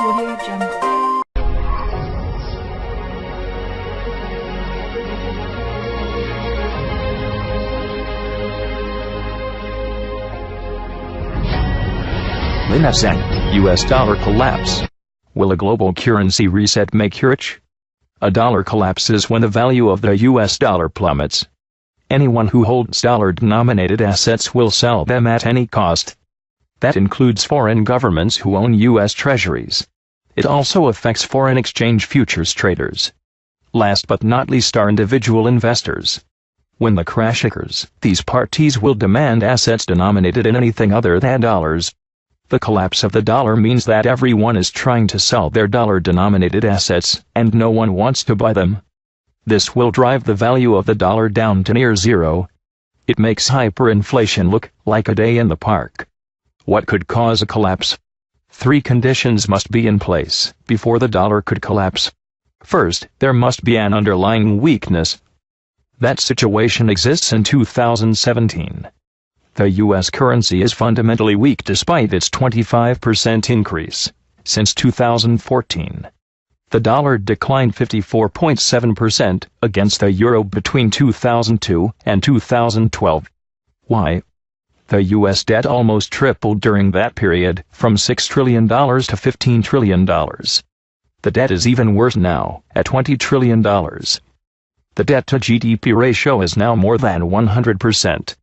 Audio Jungle. Lin SN, US dollar collapse. Will a global currency reset make you rich? A dollar collapses when the value of the US dollar plummets. Anyone who holds dollar-denominated assets will sell them at any cost. That includes foreign governments who own US treasuries. It also affects foreign exchange futures traders. Last but not least are individual investors. When the crash occurs, these parties will demand assets denominated in anything other than dollars. The collapse of the dollar means that everyone is trying to sell their dollar-denominated assets, and no one wants to buy them. This will drive the value of the dollar down to near zero. It makes hyperinflation look like a day in the park. What could cause a collapse? 3 conditions must be in place before the dollar could collapse. First, there must be an underlying weakness. That situation exists in 2017. The US currency is fundamentally weak despite its 25% increase since 2014. The dollar declined 54.7% against the euro between 2002 and 2012. Why? The US debt almost tripled during that period, from $6 trillion to $15 trillion. The debt is even worse now, at $20 trillion. The debt-to-GDP ratio is now more than 100%.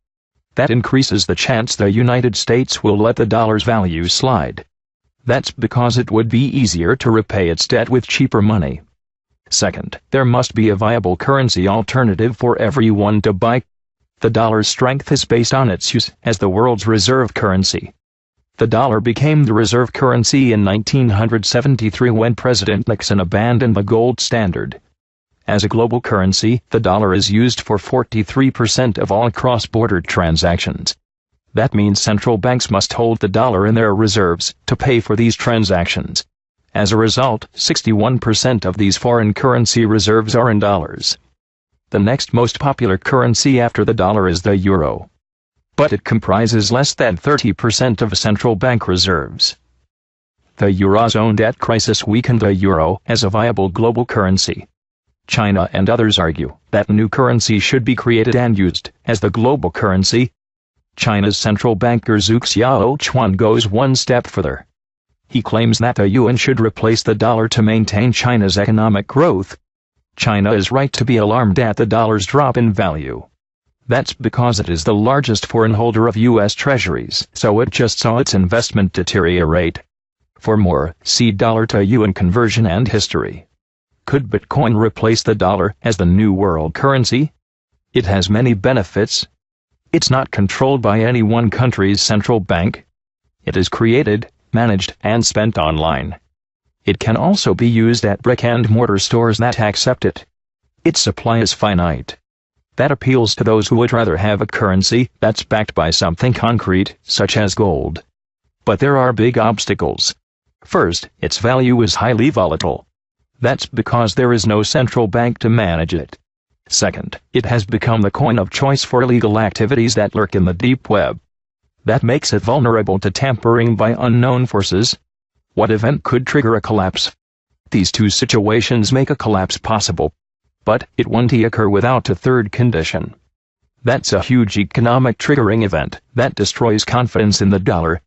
That increases the chance the United States will let the dollar's value slide. That's because it would be easier to repay its debt with cheaper money. Second, there must be a viable currency alternative for everyone to buy. The dollar's strength is based on its use as the world's reserve currency. The dollar became the reserve currency in 1973 when President Nixon abandoned the gold standard. As a global currency, the dollar is used for 43% of all cross-border transactions. That means central banks must hold the dollar in their reserves to pay for these transactions. As a result, 61% of these foreign currency reserves are in dollars. The next most popular currency after the dollar is the euro. But it comprises less than 30% of central bank reserves. The Eurozone debt crisis weakened the euro as a viable global currency. China and others argue that a new currency should be created and used as the global currency. China's central banker Zhu Xiaochuan goes one step further. He claims that the yuan should replace the dollar to maintain China's economic growth. China is right to be alarmed at the dollar's drop in value. That's because it is the largest foreign holder of U.S. treasuries, so it just saw its investment deteriorate. For more, see dollar to yuan conversion and history. Could Bitcoin replace the dollar as the new world currency? It has many benefits. It's not controlled by any one country's central bank. It is created, managed, and spent online. It can also be used at brick-and-mortar stores that accept it. Its supply is finite. That appeals to those who would rather have a currency that's backed by something concrete, such as gold. But there are big obstacles. First, its value is highly volatile. That's because there is no central bank to manage it. Second, it has become the coin of choice for illegal activities that lurk in the deep web. That makes it vulnerable to tampering by unknown forces. What event could trigger a collapse? These two situations make a collapse possible. But it won't occur without a third condition. That's a huge economic triggering event that destroys confidence in the dollar.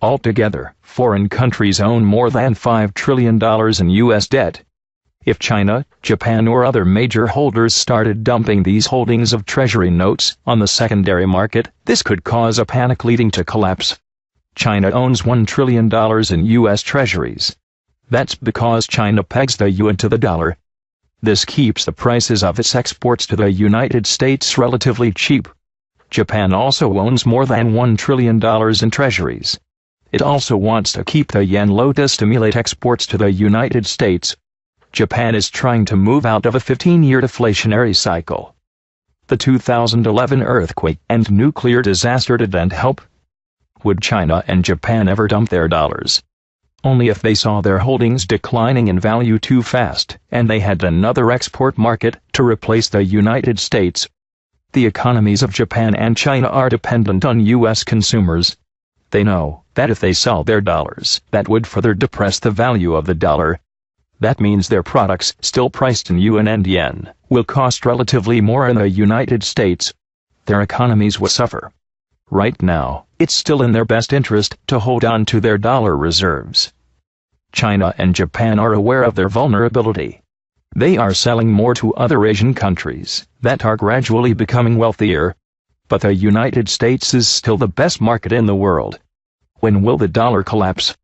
Altogether, foreign countries own more than $5 trillion in U.S. debt. If China, Japan or other major holders started dumping these holdings of treasury notes on the secondary market, this could cause a panic leading to collapse. China owns $1 trillion in U.S. treasuries. That's because China pegs the yuan to the dollar. This keeps the prices of its exports to the United States relatively cheap. Japan also owns more than $1 trillion in treasuries. It also wants to keep the yen low to stimulate exports to the United States. Japan is trying to move out of a 15-year deflationary cycle. The 2011 earthquake and nuclear disaster didn't help. Would China and Japan ever dump their dollars? Only if they saw their holdings declining in value too fast, and they had another export market to replace the United States. The economies of Japan and China are dependent on U.S. consumers. They know that if they sell their dollars, that would further depress the value of the dollar. That means their products, still priced in yuan and yen, will cost relatively more in the United States. Their economies will suffer. Right now, it's still in their best interest to hold on to their dollar reserves. China and Japan are aware of their vulnerability. They are selling more to other Asian countries that are gradually becoming wealthier. But the United States is still the best market in the world. When will the dollar collapse?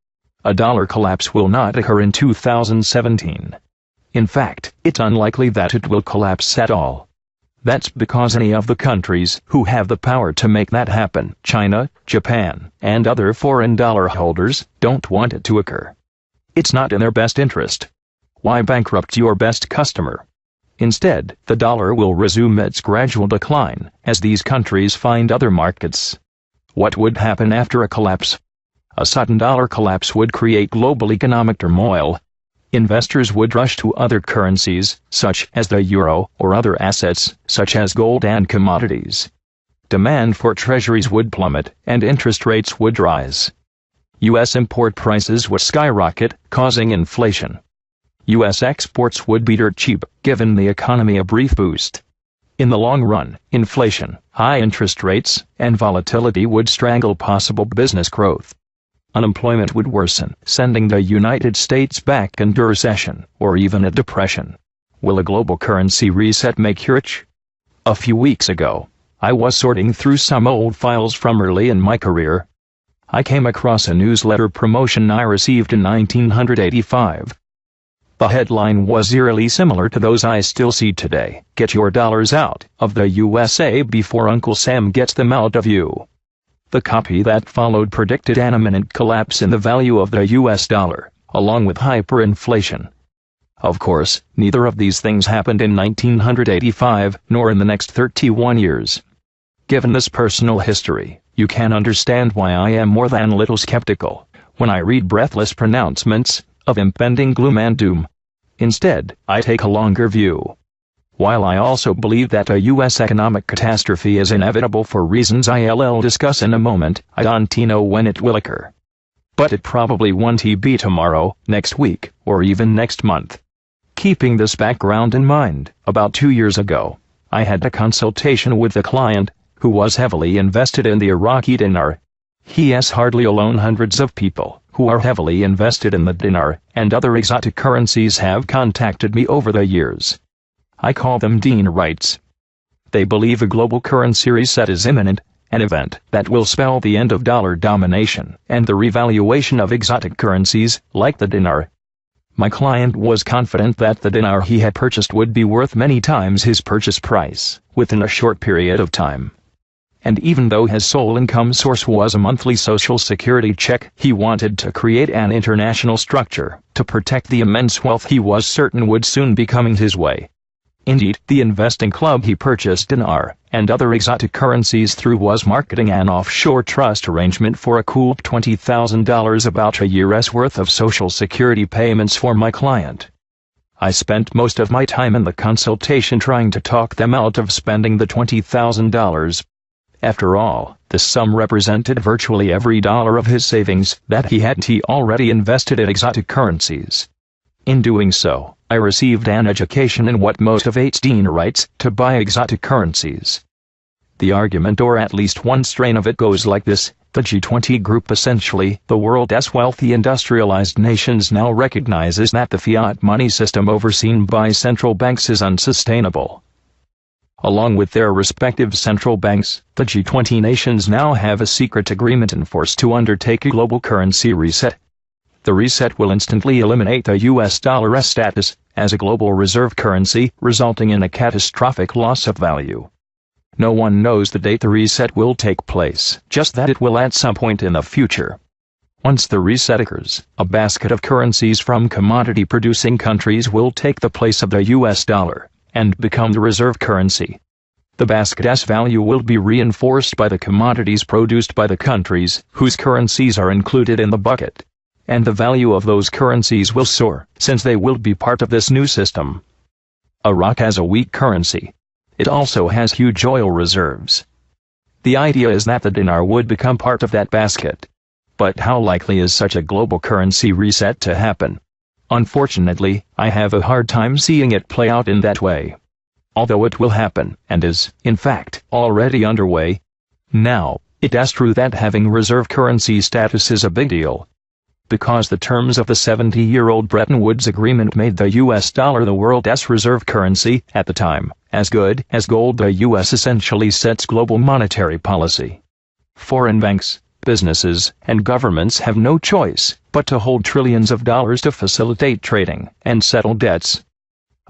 A dollar collapse will not occur in 2017. In fact, it's unlikely that it will collapse at all. That's because any of the countries who have the power to make that happen, China, Japan, and other foreign dollar holders, don't want it to occur. It's not in their best interest. Why bankrupt your best customer? Instead, the dollar will resume its gradual decline as these countries find other markets. What would happen after a collapse? A sudden dollar collapse would create global economic turmoil. Investors would rush to other currencies, such as the euro, or other assets, such as gold and commodities. Demand for treasuries would plummet, and interest rates would rise. U.S. import prices would skyrocket, causing inflation. U.S. exports would be dirt cheap, giving the economy a brief boost. In the long run, inflation, high interest rates, and volatility would strangle possible business growth. Unemployment would worsen, sending the United States back into recession, or even a depression. Will a global currency reset make you rich? A few weeks ago, I was sorting through some old files from early in my career. I came across a newsletter promotion I received in 1985. The headline was eerily similar to those I still see today. Get your dollars out of the USA before Uncle Sam gets them out of you. The copy that followed predicted an imminent collapse in the value of the US dollar, along with hyperinflation. Of course, neither of these things happened in 1985, nor in the next 31 years. Given this personal history, you can understand why I am more than a little skeptical when I read breathless pronouncements of impending gloom and doom. Instead, I take a longer view. While I also believe that a U.S. economic catastrophe is inevitable for reasons I'll discuss in a moment, I don't know when it will occur. But it probably won't be tomorrow, next week, or even next month. Keeping this background in mind, about 2 years ago, I had a consultation with a client who was heavily invested in the Iraqi dinar. He has hardly alone hundreds of people who are heavily invested in the dinar, and other exotic currencies have contacted me over the years. I call them dinarites. They believe a global currency reset is imminent, an event that will spell the end of dollar domination and the revaluation of exotic currencies, like the dinar. My client was confident that the dinar he had purchased would be worth many times his purchase price within a short period of time. And even though his sole income source was a monthly social security check, he wanted to create an international structure to protect the immense wealth he was certain would soon be coming his way. Indeed, the investing club he purchased dinar and other exotic currencies through was marketing an offshore trust arrangement for a cool $20,000, about a year's worth of social security payments for my client. I spent most of my time in the consultation trying to talk them out of spending the $20,000. After all, the sum represented virtually every dollar of his savings that he had already invested in exotic currencies. In doing so, I received an education in what motivates dinarites to buy exotic currencies. The argument, or at least one strain of it, goes like this: the G20 group, essentially the world's wealthy industrialized nations, now recognizes that the fiat money system overseen by central banks is unsustainable. Along with their respective central banks, the G20 nations now have a secret agreement in force to undertake a global currency reset. The reset will instantly eliminate the US dollar's status as a global reserve currency, resulting in a catastrophic loss of value. No one knows the date the reset will take place, just that it will at some point in the future. Once the reset occurs, a basket of currencies from commodity-producing countries will take the place of the US dollar and become the reserve currency. The basket's value will be reinforced by the commodities produced by the countries whose currencies are included in the bucket. And the value of those currencies will soar, since they will be part of this new system. Iraq has a weak currency. It also has huge oil reserves. The idea is that the dinar would become part of that basket. But how likely is such a global currency reset to happen? Unfortunately, I have a hard time seeing it play out in that way. Although it will happen, and is, in fact, already underway. Now, it is true that having reserve currency status is a big deal. Because the terms of the 70-year-old Bretton Woods Agreement made the US dollar the world's reserve currency at the time, as good as gold. The US essentially sets global monetary policy. Foreign banks, businesses, and governments have no choice but to hold trillions of dollars to facilitate trading and settle debts.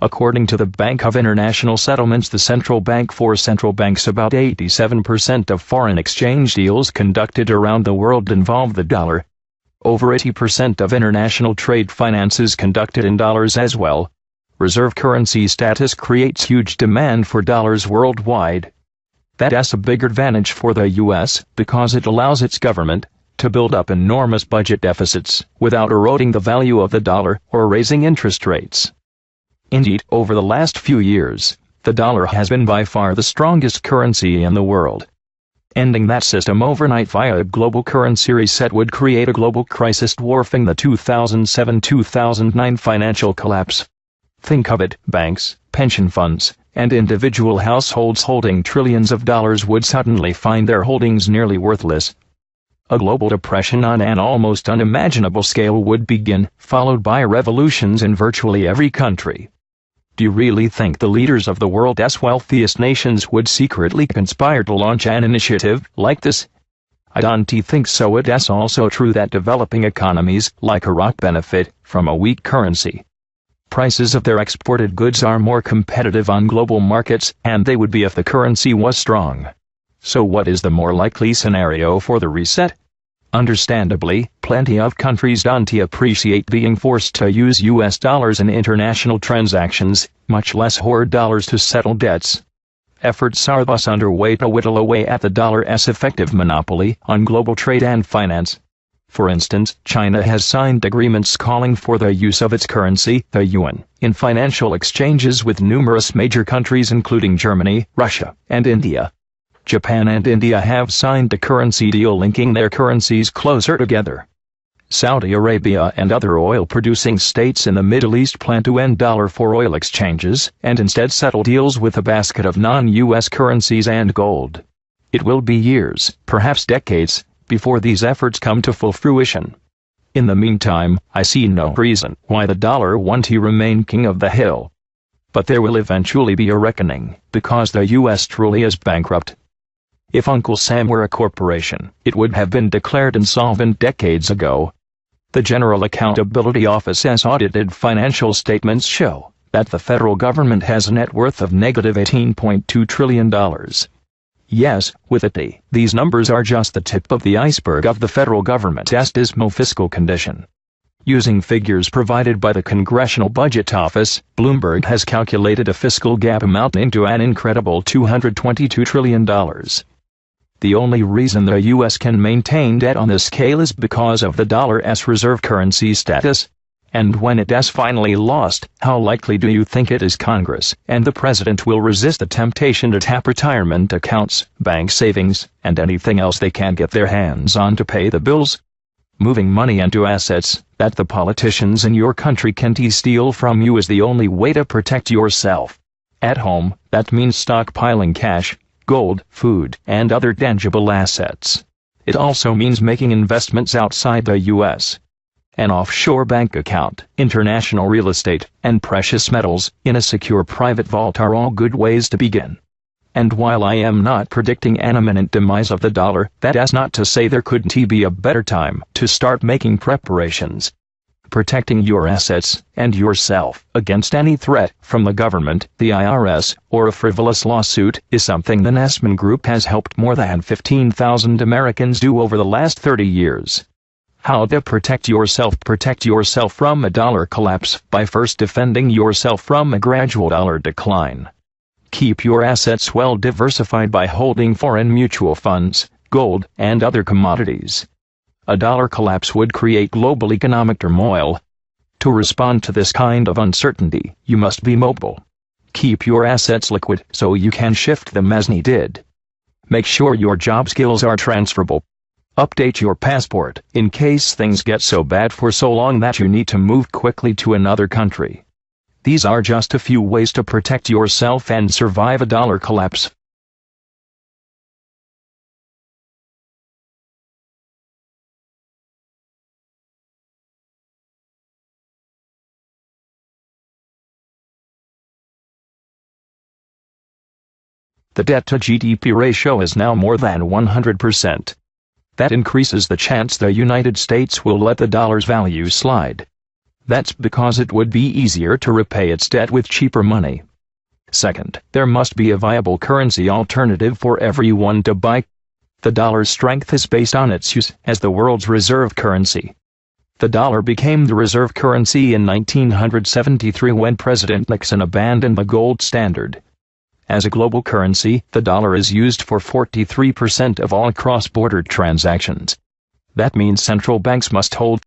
According to the Bank of International Settlements, the central bank for central banks, about 87% of foreign exchange deals conducted around the world involve the dollar. Over 80% of international trade finance is conducted in dollars as well. Reserve currency status creates huge demand for dollars worldwide. That is a big advantage for the US because it allows its government to build up enormous budget deficits without eroding the value of the dollar or raising interest rates. Indeed, over the last few years, the dollar has been by far the strongest currency in the world. Ending that system overnight via a global currency reset would create a global crisis dwarfing the 2007-2009 financial collapse. Think of it, banks, pension funds, and individual households holding trillions of dollars would suddenly find their holdings nearly worthless. A global depression on an almost unimaginable scale would begin, followed by revolutions in virtually every country. Do you really think the leaders of the world's wealthiest nations would secretly conspire to launch an initiative like this? I don't think so. It is also true that developing economies like Iraq benefit from a weak currency. Prices of their exported goods are more competitive on global markets, and they would be if the currency was strong. So what is the more likely scenario for the reset? Understandably, plenty of countries don't appreciate being forced to use US dollars in international transactions, much less hoard dollars to settle debts. Efforts are thus underway to whittle away at the dollar's effective monopoly on global trade and finance. For instance, China has signed agreements calling for the use of its currency, the yuan, in financial exchanges with numerous major countries including Germany, Russia, and India. Japan and India have signed a currency deal linking their currencies closer together. Saudi Arabia and other oil-producing states in the Middle East plan to end dollar for oil exchanges and instead settle deals with a basket of non-US currencies and gold. It will be years, perhaps decades, before these efforts come to full fruition. In the meantime, I see no reason why the dollar won't remain king of the hill. But there will eventually be a reckoning, because the US truly is bankrupt. If Uncle Sam were a corporation, it would have been declared insolvent decades ago. The General Accountability Office's audited financial statements show that the federal government has a net worth of negative $18.2 trillion. Yes, with a T. These numbers are just the tip of the iceberg of the federal government's dismal fiscal condition. Using figures provided by the Congressional Budget Office, Bloomberg has calculated a fiscal gap amounting to an incredible $222 trillion. The only reason the U.S. can maintain debt on this scale is because of the dollar's reserve currency status. And when it is finally lost, how likely do you think it is Congress and the President will resist the temptation to tap retirement accounts, bank savings, and anything else they can get their hands on to pay the bills? Moving money into assets that the politicians in your country can't steal from you is the only way to protect yourself. At home, that means stockpiling cash, gold, food, and other tangible assets. It also means making investments outside the U.S. An offshore bank account, international real estate, and precious metals in a secure private vault are all good ways to begin. And while I am not predicting an imminent demise of the dollar, that is not to say there couldn't be a better time to start making preparations. Protecting your assets and yourself against any threat from the government, the IRS, or a frivolous lawsuit is something the Nessman Group has helped more than 15,000 Americans do over the last 30 years. How to protect yourself? Protect yourself from a dollar collapse by first defending yourself from a gradual dollar decline. Keep your assets well diversified by holding foreign mutual funds, gold, and other commodities. A dollar collapse would create global economic turmoil. To respond to this kind of uncertainty, you must be mobile. Keep your assets liquid so you can shift them as needed. Make sure your job skills are transferable. Update your passport in case things get so bad for so long that you need to move quickly to another country. These are just a few ways to protect yourself and survive a dollar collapse. The debt-to-GDP ratio is now more than 100%. That increases the chance the United States will let the dollar's value slide. That's because it would be easier to repay its debt with cheaper money. Second, there must be a viable currency alternative for everyone to buy. The dollar's strength is based on its use as the world's reserve currency. The dollar became the reserve currency in 1973 when President Nixon abandoned the gold standard. As a global currency, the dollar is used for 43% of all cross-border transactions. That means central banks must hold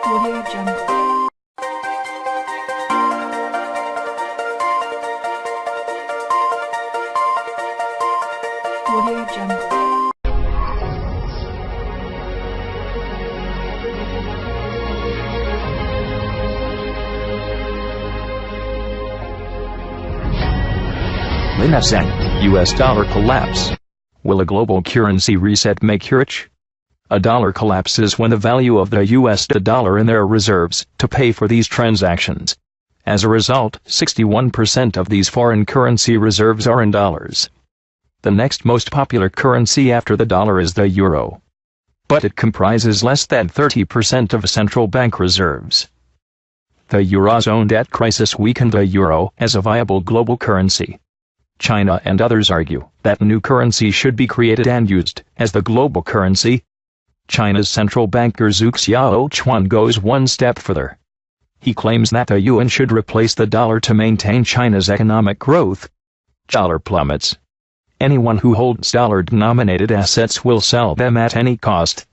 Audio Jungle. Audio Jungle. Lin Fsen, U.S. dollar collapse. Will a global currency reset make you rich? A dollar collapse is when the value of the U.S. dollar in their reserves to pay for these transactions. As a result, 61% of these foreign currency reserves are in dollars. The next most popular currency after the dollar is the euro. But it comprises less than 30% of central bank reserves. The Eurozone debt crisis weakened the euro as a viable global currency. China and others argue that new currency should be created and used as the global currency. China's central banker Zhu Xiaochuan goes one step further. He claims that the yuan should replace the dollar to maintain China's economic growth. Dollar plummets. Anyone who holds dollar-denominated assets will sell them at any cost.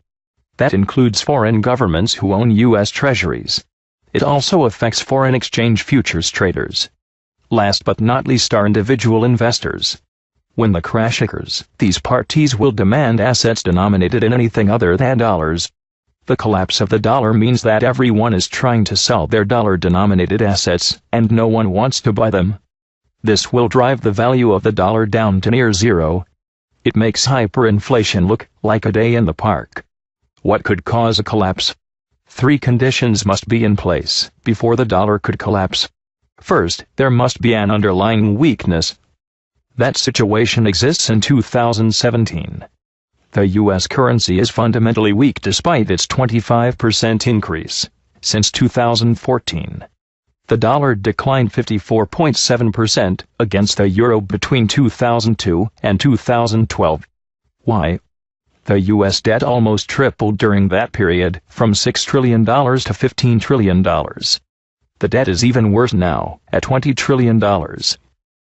That includes foreign governments who own U.S. treasuries. It also affects foreign exchange futures traders. Last but not least are individual investors. When the crash occurs, these parties will demand assets denominated in anything other than dollars. The collapse of the dollar means that everyone is trying to sell their dollar-denominated assets, and no one wants to buy them. This will drive the value of the dollar down to near zero. It makes hyperinflation look like a day in the park. What could cause a collapse? 3 conditions must be in place before the dollar could collapse. First, there must be an underlying weakness. That situation exists in 2017. The U.S. currency is fundamentally weak despite its 25% increase since 2014. The dollar declined 54.7% against the euro between 2002 and 2012. Why? The U.S. debt almost tripled during that period, from $6 trillion to $15 trillion. The debt is even worse now, at $20 trillion.